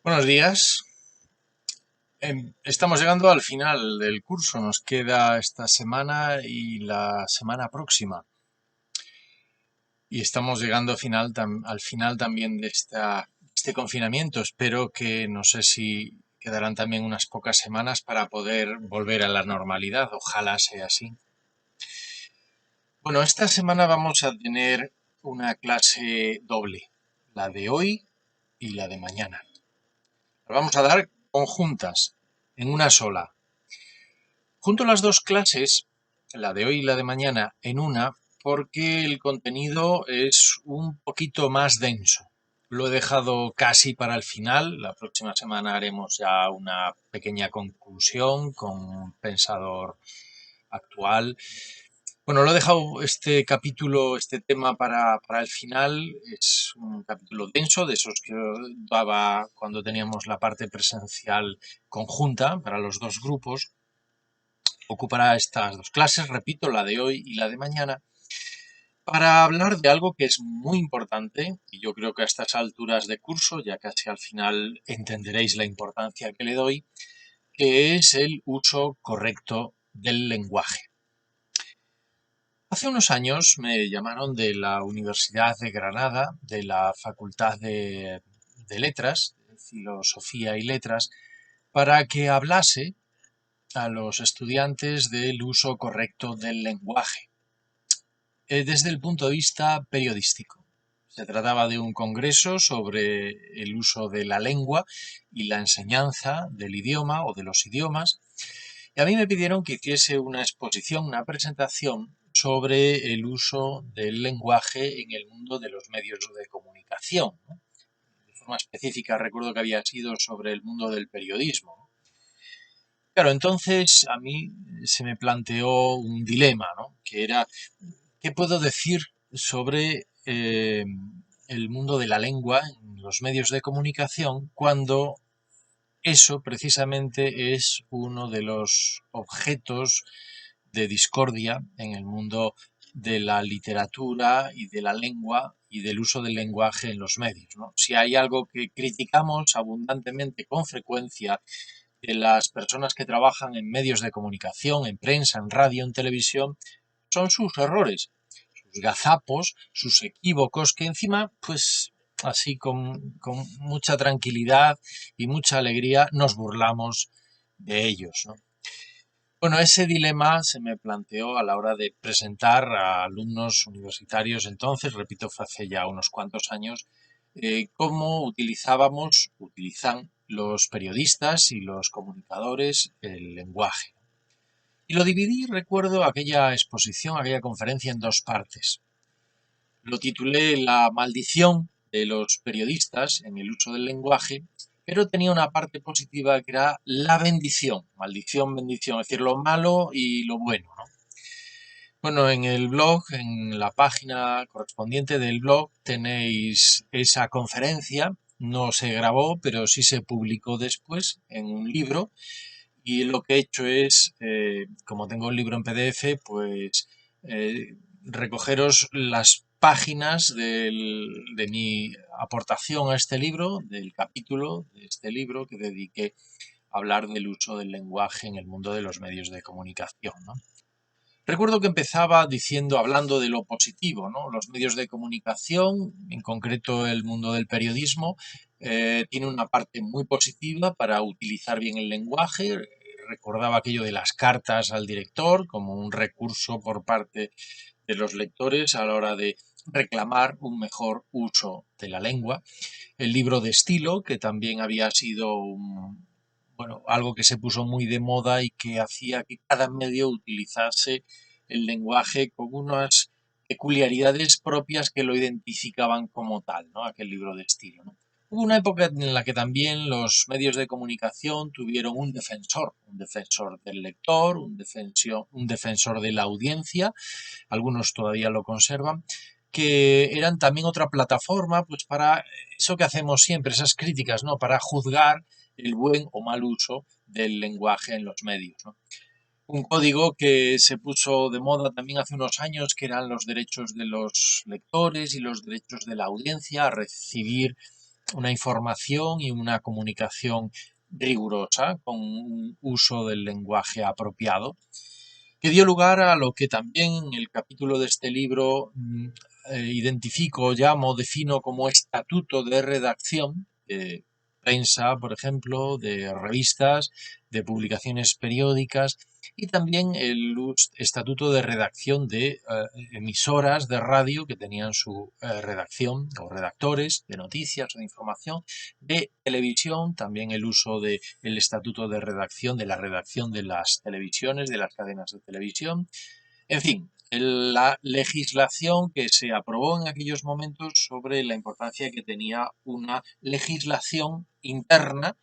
Buenos días. Estamos llegando al final del curso. Nos queda esta semana y la semana próxima. Y estamos llegando al final también de este confinamiento. Espero que no sé si quedarán también unas pocas semanas para poder volver a la normalidad. Ojalá sea así. Bueno, esta semana vamos a tener una clase doble, la de hoy y la de mañana. Las vamos a dar conjuntas, en una sola. Junto las dos clases, la de hoy y la de mañana, en una, porque el contenido es un poquito más denso. Lo he dejado casi para el final. La próxima semana haremos ya una pequeña conclusión con un pensador actual. Bueno, lo he dejado este capítulo, este tema para el final. Es un capítulo denso, de esos que daba cuando teníamos la parte presencial conjunta para los dos grupos. Ocupará estas dos clases, repito, la de hoy y la de mañana, para hablar de algo que es muy importante, y yo creo que a estas alturas de curso, ya casi al final entenderéis la importancia que le doy, que es el uso correcto del lenguaje. Hace unos años me llamaron de la Universidad de Granada, de la Facultad de Letras, Filosofía y Letras, para que hablase a los estudiantes del uso correcto del lenguaje, desde el punto de vista periodístico. Se trataba de un congreso sobre el uso de la lengua y la enseñanza del idioma o de los idiomas, y a mí me pidieron que hiciese una exposición, una presentación sobre el uso del lenguaje en el mundo de los medios de comunicación, ¿no? De forma específica recuerdo que había sido sobre el mundo del periodismo, ¿no? Claro, entonces a mí se me planteó un dilema, ¿no? Que era, ¿qué puedo decir sobre el mundo de la lengua en los medios de comunicación cuando eso precisamente es uno de los objetos de discordia en el mundo de la literatura y de la lengua y del uso del lenguaje en los medios, ¿no? Si hay algo que criticamos abundantemente con frecuencia de las personas que trabajan en medios de comunicación, en prensa, en radio, en televisión, son sus errores, sus gazapos, sus equívocos, que encima, pues así con mucha tranquilidad y mucha alegría nos burlamos de ellos, ¿no? Bueno, ese dilema se me planteó a la hora de presentar a alumnos universitarios entonces, repito, fue hace ya unos cuantos años, cómo utilizan los periodistas y los comunicadores el lenguaje. Y lo dividí, recuerdo, aquella exposición, aquella conferencia en dos partes. Lo titulé La maldición de los periodistas en el uso del lenguaje, pero tenía una parte positiva que era la bendición, maldición, bendición, es decir, lo malo y lo bueno, ¿no? Bueno, en el blog, en la página correspondiente del blog, tenéis esa conferencia. No se grabó, pero sí se publicó después en un libro. Y lo que he hecho es, como tengo un libro en PDF, pues recogeros las páginas de mi aportación a este libro, del capítulo de este libro que dediqué a hablar del uso del lenguaje en el mundo de los medios de comunicación, ¿no? Recuerdo que empezaba diciendo, hablando de lo positivo, ¿no? Los medios de comunicación, en concreto el mundo del periodismo, tiene una parte muy positiva para utilizar bien el lenguaje. Recordaba aquello de las cartas al director como un recurso por parte de los lectores a la hora de reclamar un mejor uso de la lengua. El libro de estilo, que también había sido bueno, algo que se puso muy de moda y que hacía que cada medio utilizase el lenguaje con unas peculiaridades propias que lo identificaban como tal, ¿no? Aquel libro de estilo, ¿no? Hubo una época en la que también los medios de comunicación tuvieron un defensor del lector, un defensor de la audiencia, algunos todavía lo conservan, que eran también otra plataforma, pues para eso que hacemos siempre, esas críticas, ¿no? Para juzgar el buen o mal uso del lenguaje en los medios, ¿no? Un código que se puso de moda también hace unos años, que eran los derechos de los lectores y los derechos de la audiencia a recibir una información y una comunicación rigurosa, con un uso del lenguaje apropiado, que dio lugar a lo que también en el capítulo de este libro identifico, llamo, defino como estatuto de redacción, de prensa, por ejemplo, de revistas, de publicaciones periódicas, y también el estatuto de redacción de emisoras de radio que tenían su redacción o redactores de noticias o de información, de televisión, también el uso del estatuto de redacción, de la redacción de las televisiones, de las cadenas de televisión, en fin, la legislación que se aprobó en aquellos momentos sobre la importancia que tenía una legislación interna,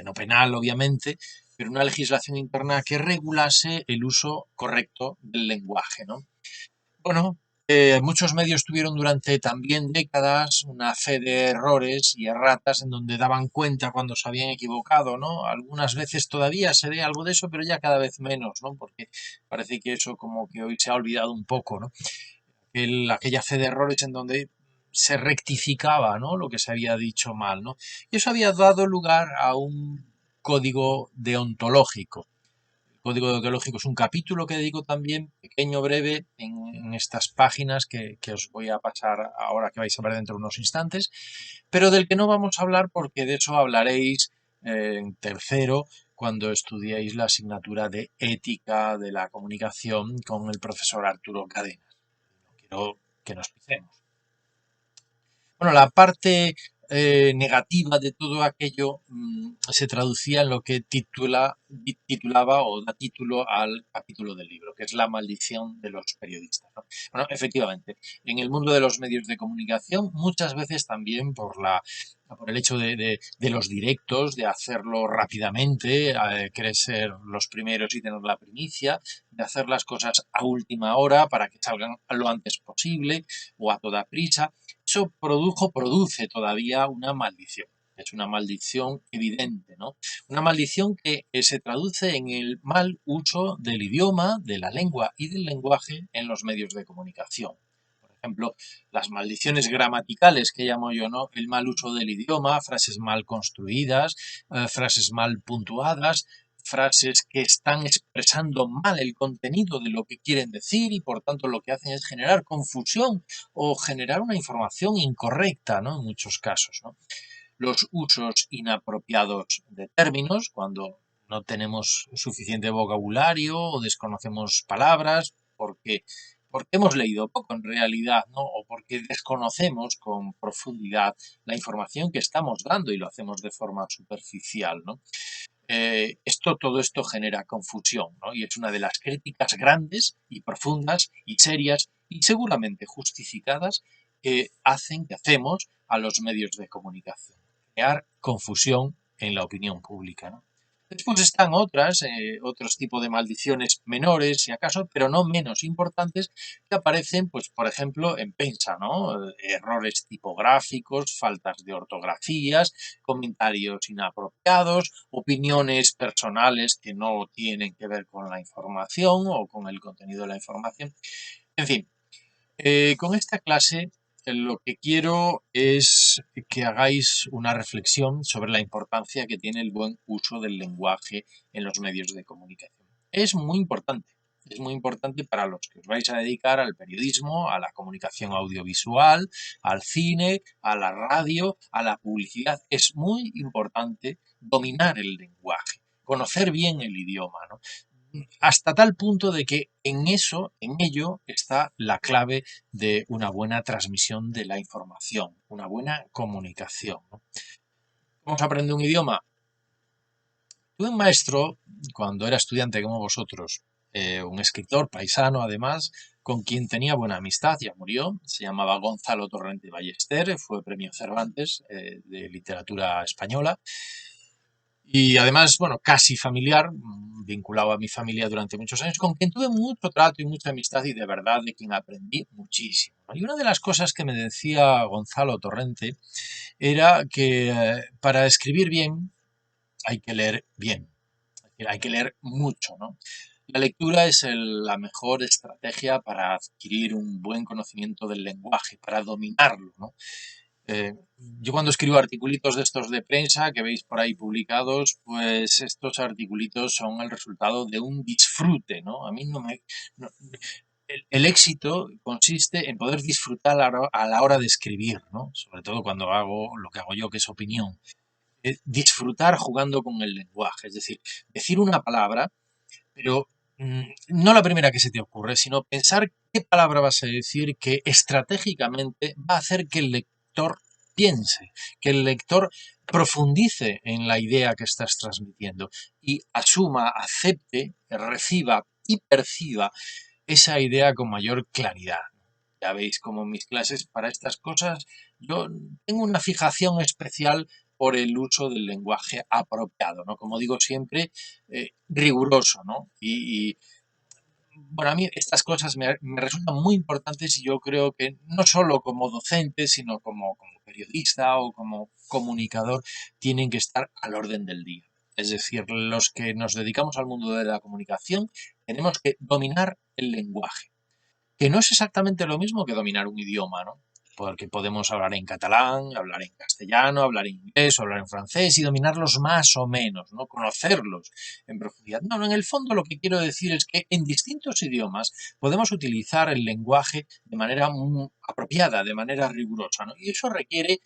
no penal obviamente, pero una legislación interna que regulase el uso correcto del lenguaje, ¿no? Bueno, muchos medios tuvieron durante también décadas una fe de errores y erratas en donde daban cuenta cuando se habían equivocado, ¿no? Algunas veces todavía se ve algo de eso, pero ya cada vez menos, ¿no? Porque parece que eso como que hoy se ha olvidado un poco, ¿no? Aquella fe de errores en donde se rectificaba, ¿no?, lo que se había dicho mal, ¿no? Y eso había dado lugar a un código deontológico. Código deontológico es un capítulo que dedico también, pequeño, breve, en estas páginas que os voy a pasar ahora, que vais a ver dentro de unos instantes, pero del que no vamos a hablar porque de eso hablaréis en tercero, cuando estudiéis la asignatura de ética de la comunicación con el profesor Arturo Cadenas. No quiero que nos pisemos. Bueno, la parte negativa de todo aquello se traducía en lo que titulaba o da título al capítulo del libro, que es la maldición de los periodistas, ¿no? Bueno, efectivamente, en el mundo de los medios de comunicación, muchas veces también por el hecho de los directos, de hacerlo rápidamente, querer ser los primeros y tener la primicia, de hacer las cosas a última hora para que salgan lo antes posible o a toda prisa. Eso produce todavía una maldición. Es una maldición evidente, ¿no? Una maldición que se traduce en el mal uso del idioma, de la lengua y del lenguaje en los medios de comunicación. Por ejemplo, las maldiciones gramaticales que llamo yo, ¿no? El mal uso del idioma, frases mal construidas, frases mal puntuadas, frases que están expresando mal el contenido de lo que quieren decir y por tanto lo que hacen es generar confusión o generar una información incorrecta, ¿no?, en muchos casos, ¿no? Los usos inapropiados de términos, cuando no tenemos suficiente vocabulario o desconocemos palabras porque hemos leído poco en realidad, ¿no?, o porque desconocemos con profundidad la información que estamos dando y lo hacemos de forma superficial, ¿no? Todo esto genera confusión, ¿no? Y es una de las críticas grandes y profundas y serias y seguramente justificadas que hacemos a los medios de comunicación. Crear confusión en la opinión pública, ¿no? Después están otros tipos de maldiciones menores, si acaso, pero no menos importantes, que aparecen, pues, por ejemplo, en prensa, ¿no? Errores tipográficos, faltas de ortografías, comentarios inapropiados, opiniones personales que no tienen que ver con la información o con el contenido de la información. En fin, con esta clase lo que quiero es que hagáis una reflexión sobre la importancia que tiene el buen uso del lenguaje en los medios de comunicación. Es muy importante. Es muy importante para los que os vais a dedicar al periodismo, a la comunicación audiovisual, al cine, a la radio, a la publicidad. Es muy importante dominar el lenguaje, conocer bien el idioma, ¿no? Hasta tal punto de que en ello está la clave de una buena transmisión de la información, una buena comunicación, ¿no? ¿Cómo se aprende un idioma? Tuve un maestro, cuando era estudiante como vosotros, un escritor paisano además, con quien tenía buena amistad, ya murió, se llamaba Gonzalo Torrente Ballester, fue premio Cervantes de literatura española. Y además, bueno, casi familiar, vinculado a mi familia durante muchos años, con quien tuve mucho trato y mucha amistad y de verdad de quien aprendí muchísimo, ¿no? Y una de las cosas que me decía Gonzalo Torrente era que para escribir bien hay que leer bien, hay que leer mucho, ¿no? La lectura es la mejor estrategia para adquirir un buen conocimiento del lenguaje, para dominarlo, ¿no? Yo cuando escribo articulitos de estos de prensa que veis por ahí publicados, pues estos articulitos son el resultado de un disfrute, ¿no? A mí no me... no- el éxito consiste en poder disfrutar a la hora de escribir, ¿no? Sobre todo cuando hago lo que hago yo, que es opinión. Disfrutar jugando con el lenguaje, es decir, decir una palabra pero no la primera que se te ocurre, sino pensar qué palabra vas a decir que estratégicamente va a hacer que el lector piense, que el lector profundice en la idea que estás transmitiendo y asuma, acepte, reciba y perciba esa idea con mayor claridad. Ya veis como en mis clases para estas cosas yo tengo una fijación especial por el uso del lenguaje apropiado, ¿no? Como digo siempre, riguroso, ¿no? Bueno, a mí estas cosas me resultan muy importantes y yo creo que no solo como docente, sino como periodista o como comunicador, tienen que estar al orden del día. Es decir, los que nos dedicamos al mundo de la comunicación tenemos que dominar el lenguaje que no es exactamente lo mismo que dominar un idioma, ¿no? Porque podemos hablar en catalán, hablar en castellano, hablar en inglés, hablar en francés y dominarlos más o menos, ¿no? Conocerlos en profundidad. No, en el fondo lo que quiero decir es que en distintos idiomas podemos utilizar el lenguaje de manera muy apropiada, de manera rigurosa, ¿no? Y eso requiere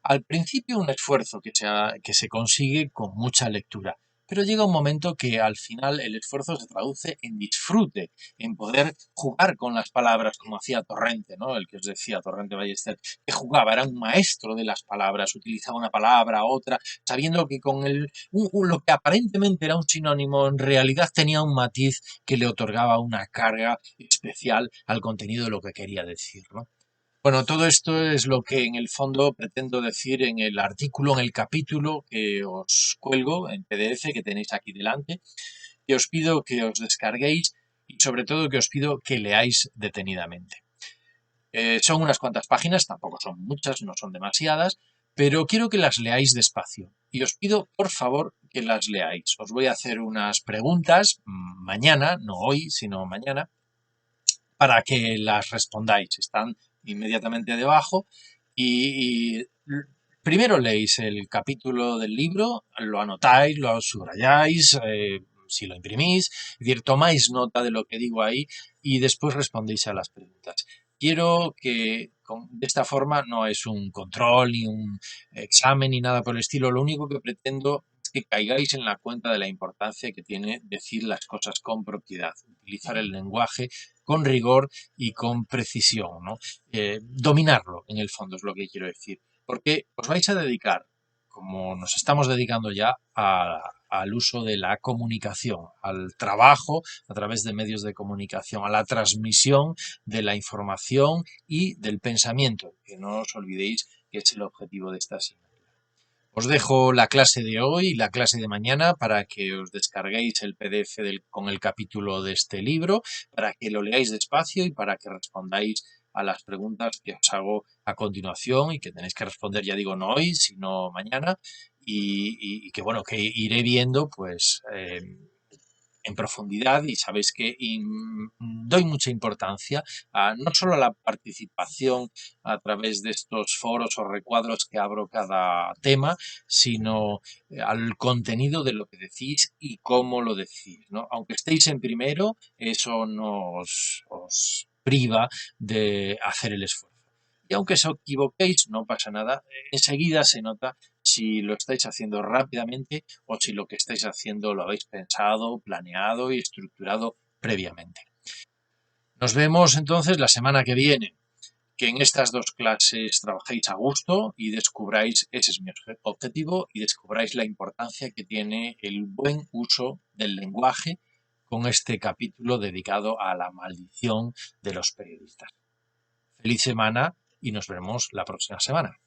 al principio un esfuerzo que se consigue con mucha lectura. Pero llega un momento que al final el esfuerzo se traduce en disfrute, en poder jugar con las palabras como hacía Torrente, ¿no? El que os decía, Torrente Ballester, que jugaba, era un maestro de las palabras, utilizaba una palabra, otra, sabiendo que con lo que aparentemente era un sinónimo, en realidad tenía un matiz que le otorgaba una carga especial al contenido de lo que quería decir, ¿no? Bueno, todo esto es lo que en el fondo pretendo decir en el artículo, en el capítulo que os cuelgo en PDF que tenéis aquí delante, que os pido que os descarguéis y sobre todo que os pido que leáis detenidamente. Son unas cuantas páginas, tampoco son muchas, no son demasiadas, pero quiero que las leáis despacio. Y os pido, por favor, que las leáis. Os voy a hacer unas preguntas mañana, no hoy, sino mañana, para que las respondáis. Están inmediatamente debajo y primero leéis el capítulo del libro, lo anotáis, lo subrayáis, si lo imprimís, es decir, tomáis nota de lo que digo ahí y después respondéis a las preguntas. Quiero que de esta forma no es un control ni un examen ni nada por el estilo, lo único que pretendo es que caigáis en la cuenta de la importancia que tiene decir las cosas con propiedad, utilizar el lenguaje con rigor y con precisión, ¿no? Dominarlo, en el fondo, es lo que quiero decir. Porque os vais a dedicar, como nos estamos dedicando ya, al uso de la comunicación, al trabajo a través de medios de comunicación, a la transmisión de la información y del pensamiento, que no os olvidéis que es el objetivo de esta asignatura. Os dejo la clase de hoy y la clase de mañana para que os descarguéis el PDF con el capítulo de este libro, para que lo leáis despacio y para que respondáis a las preguntas que os hago a continuación y que tenéis que responder, ya digo, no hoy, sino mañana y que bueno, que iré viendo pues en profundidad y sabéis que doy mucha importancia a no solo a la participación a través de estos foros o recuadros que abro cada tema, sino al contenido de lo que decís y cómo lo decís, ¿no? Aunque estéis en primero, eso no os priva de hacer el esfuerzo. Y aunque os equivoquéis, no pasa nada, enseguida se nota si lo estáis haciendo rápidamente o si lo que estáis haciendo lo habéis pensado, planeado y estructurado previamente. Nos vemos entonces la semana que viene. Que en estas dos clases trabajéis a gusto y descubráis, ese es mi objetivo, y descubráis la importancia que tiene el buen uso del lenguaje con este capítulo dedicado a la maldición de los periodistas. Feliz semana y nos vemos la próxima semana.